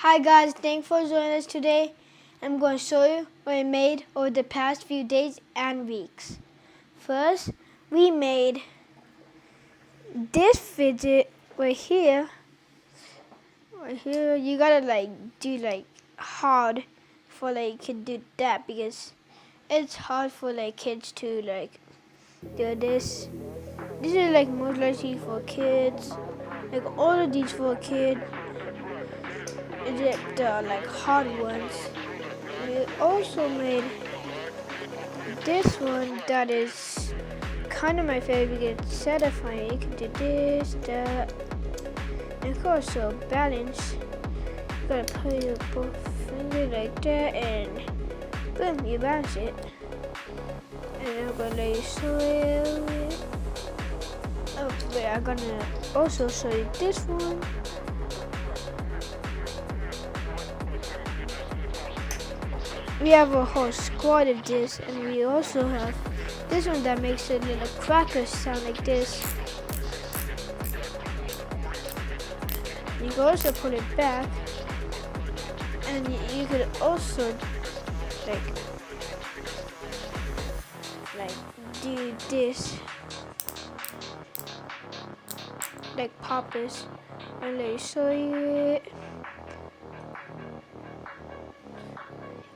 Hi guys, thanks for joining us today. I'm going to show you what I made over the past few days and weeks. First, we made this fidget right here. Right here, you gotta do hard for kid do that because it's hard for kids to do this. This is most likely for kids. All of these for a kid. Except the hard ones. We also made this one that is kind of my favorite because it's satisfying. You can do this, that, and of course, so balance. You gotta put your both fingers like that, and boom, you balance it. And I'm gonna let you show it. Oh, wait, I'm gonna also show you this one. We have a whole squad of this, and we also have this one that makes a little cracker sound like this. You can also put it back, and you could also do this, like pop this. And let me show you it.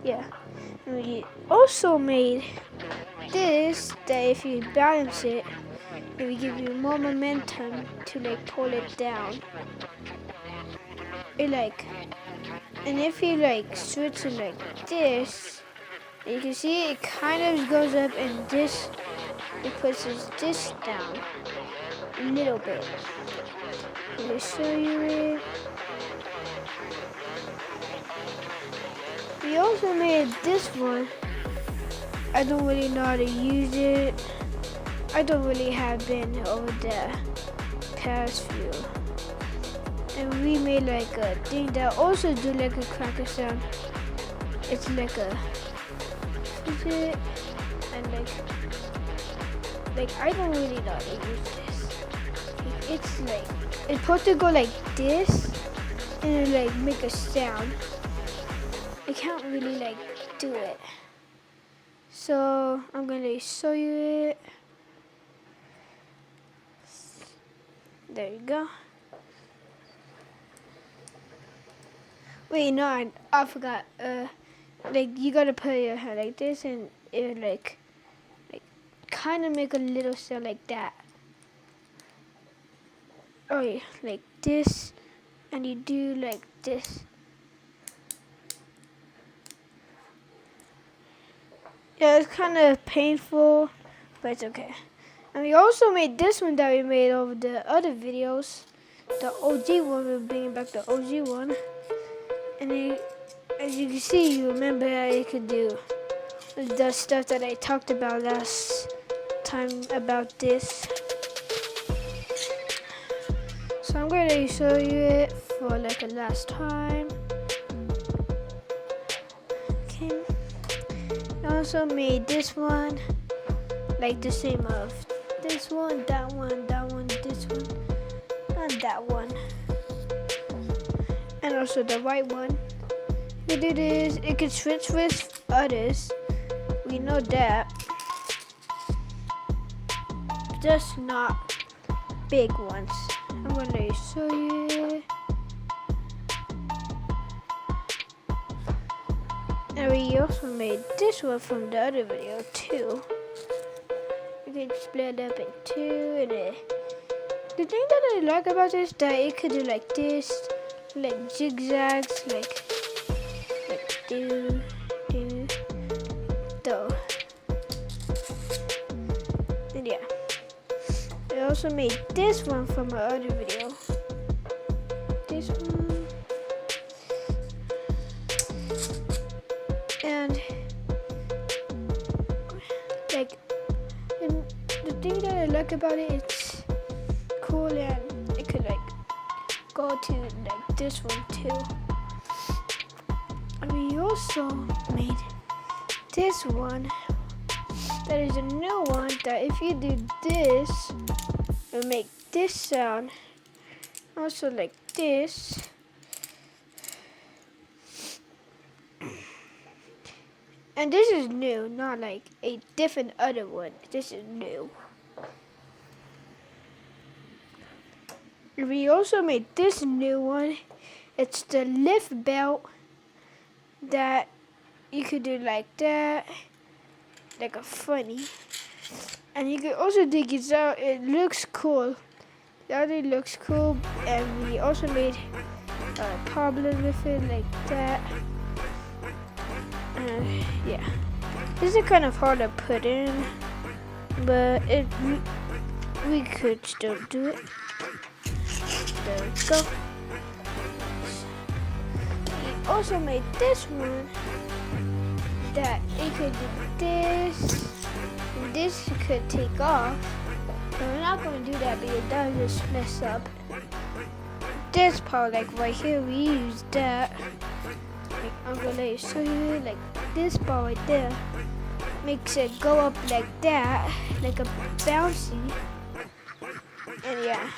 Yeah, and we also made this that if you balance it, it will give you more momentum to pull it down. It and if you switch it like this, you can see it kind of goes up, and this it pushes this down a little bit. Let me show you it. We also made this one. I don't really know how to use it. I don't really have been over the past few. And we made a thing that also do a cracker sound. It's a fidget, and I don't really know how to use this. It's it's supposed to go like this, and it make a sound. I can't really do it. So I'm gonna show you it. There you go. Wait, no, I forgot. You gotta put your hand like this, and it kind of make a little sound like that. Oh yeah, like this, and you do like this. Yeah, it's kind of painful, but it's okay. And we also made this one that we made over the other videos. The OG one, we're bringing back the OG one. And as you can see, you remember how you could do the stuff that I talked about last time about this. So I'm going to show you it for a last time. Okay. I also made this one, the same of this one, that one, this one, and that one. And also the white one. You do this, it can switch with others. We know that. Just not big ones. I'm gonna show you. And we also made this one from the other video too. You can split it up in two, and the thing that I like about this is that it could do like this, zigzags, do, though. And yeah. I also made this one from my other video. This one. And the thing that I like about it, it's cool, and it could go to this one too. And we also made this one that is a new one that if you do this, it will make this sound. Also like this. And this is new, not like a different other one. This is new. We also made this new one. It's the lift belt that you could do like that, like a funny. And you can also dig it out. It looks cool. That it looks cool. And we also made a problem with it like that. Yeah. This is kind of hard to put in, but we could still do it. There we go. We also made this one that it could do this. And this could take off. But we're not going to do that because that would just mess up. This part, like right here, we use that. Like, I'm going to show you like this part right there. Makes it go up like that, like a bouncy. And yeah.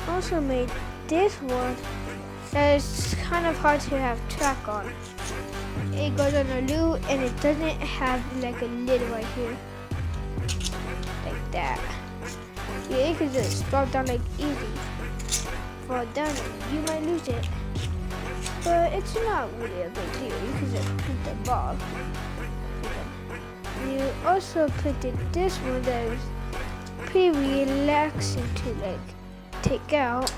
Also made this one that is kind of hard to have track on. It goes on a loop and it doesn't have like a lid right here. Like that. Yeah, it could just drop down like easy. Fall down and you might lose it. But it's not really a big deal. You can just put the ball. You also put this one that is pretty relaxing to like take out.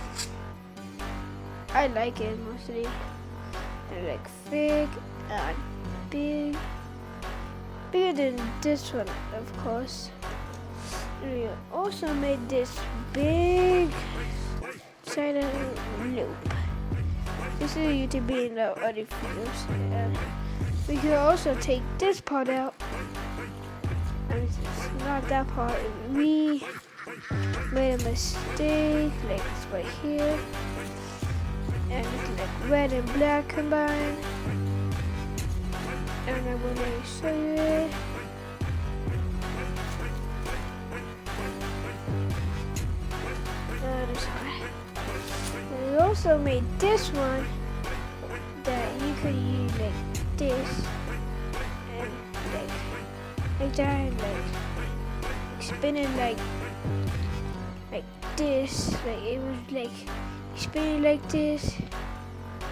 I like it mostly. I like big and big. Bigger than this one, of course. We also made this big China loop. This is used to be in the other videos. We could also take this part out. And it's not that part. We made a mistake, like it's right here. And it's like red and black combined. And I'm gonna show you it. And we also made this one that you could use like this and like that and like spinning like this. Like it was like spinning like this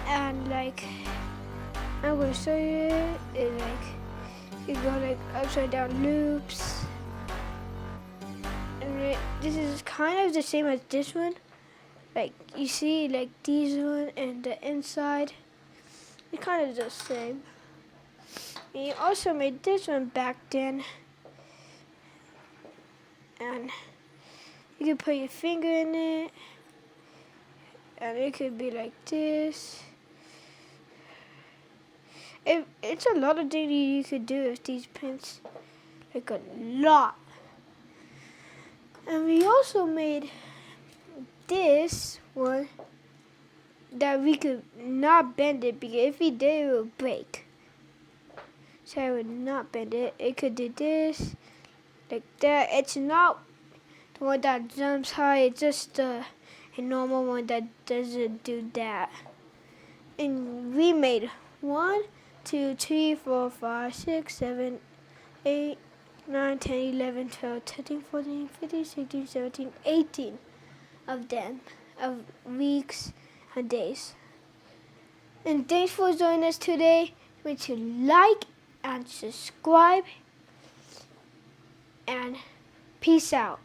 and like I'm gonna show you it. It like you go like upside down loops. And this is kind of the same as this one. Like you see like these one and the inside. It's kind of the same. And you also made this one back then. And you can put your finger in it. And it could be like this. It's a lot of things you could do with these pins. Like a lot. And we also made this one that we could not bend it because if we did it would break. So I would not bend it. It could do this, like that. It's not the one that jumps high, it's just a normal one that doesn't do that. And we made 1, 2, 3, 4, 5, 6, 7, 8, 9, 10, 11, 12, 13, 14, 15, 16, 17, 18 of them, of weeks and days. And thanks for joining us today. Make sure to like and subscribe. And peace out.